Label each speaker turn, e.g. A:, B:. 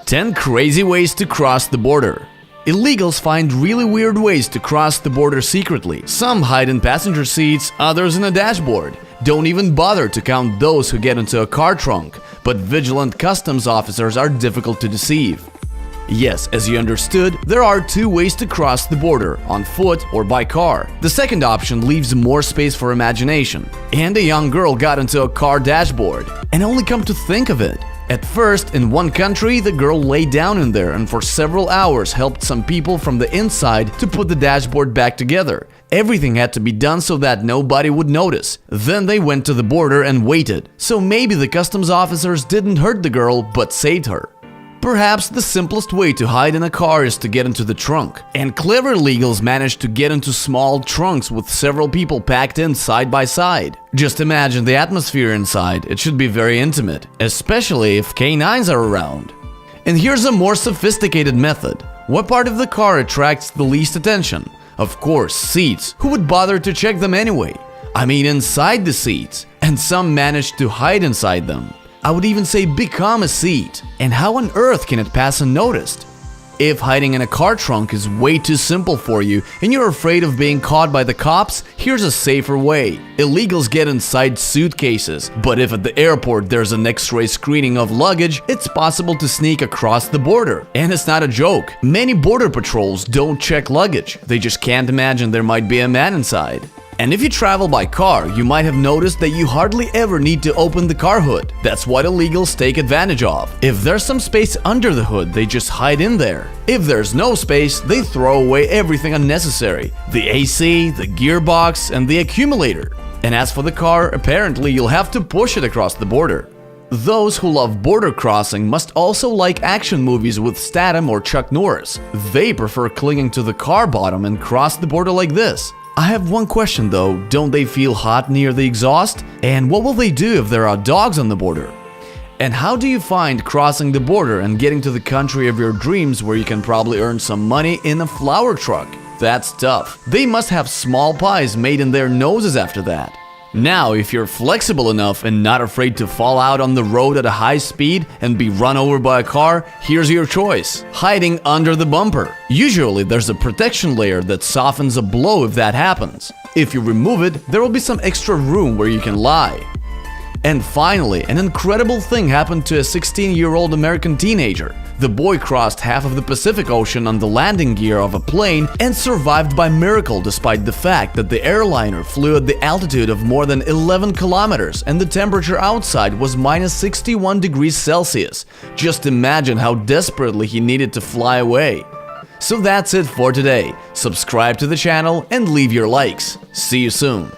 A: 10 crazy ways to cross the border. Illegals find really weird ways to cross the border secretly. Some hide in passenger seats, others in a dashboard. Don't even bother to count those who get into a car trunk, but vigilant customs officers are difficult to deceive. Yes, as you understood, there are 2 ways to cross the border, on foot or by car. The second option leaves more space for imagination. And a young girl got into a car dashboard. And only come to think of it, at first, in one country, the girl lay down in there and for several hours helped some people from the inside to put the dashboard back together. Everything had to be done so that nobody would notice. Then they went to the border and waited. So maybe the customs officers didn't hurt the girl, but saved her. Perhaps the simplest way to hide in a car is to get into the trunk. And clever illegals managed to get into small trunks with several people packed in side by side. Just imagine the atmosphere inside. It should be very intimate, especially if canines are around. And here's a more sophisticated method. What part of the car attracts the least attention? Of course, seats. Who would bother to check them anyway? I mean, inside the seats. And some managed to hide inside them. I would even say become a seat. And how on earth can it pass unnoticed? If hiding in a car trunk is way too simple for you and you're afraid of being caught by the cops, here's a safer way. Illegals get inside suitcases, but if at the airport there's an X-ray screening of luggage, it's possible to sneak across the border. And it's not a joke. Many border patrols don't check luggage. They just can't imagine there might be a man inside. And if you travel by car, you might have noticed that you hardly ever need to open the car hood. That's what illegals take advantage of. If there's some space under the hood, they just hide in there. If there's no space, they throw away everything unnecessary. The AC, the gearbox, and the accumulator. And as for the car, apparently you'll have to push it across the border. Those who love border crossing must also like action movies with Statham or Chuck Norris. They prefer clinging to the car bottom and cross the border like this. I have one question though, don't they feel hot near the exhaust? And what will they do if there are dogs on the border? And how do you find crossing the border and getting to the country of your dreams where you can probably earn some money in a flower truck? That's tough. They must have small pies made in their noses after that. Now, if you're flexible enough and not afraid to fall out on the road at a high speed and be run over by a car, here's your choice. Hiding under the bumper. Usually, there's a protection layer that softens a blow if that happens. If you remove it, there will be some extra room where you can lie. And finally, an incredible thing happened to a 16-year-old American teenager. The boy crossed half of the Pacific Ocean on the landing gear of a plane and survived by miracle despite the fact that the airliner flew at the altitude of more than 11 kilometers and the temperature outside was minus 61 degrees Celsius. Just imagine how desperately he needed to fly away. So that's it for today. Subscribe to the channel and leave your likes. See you soon.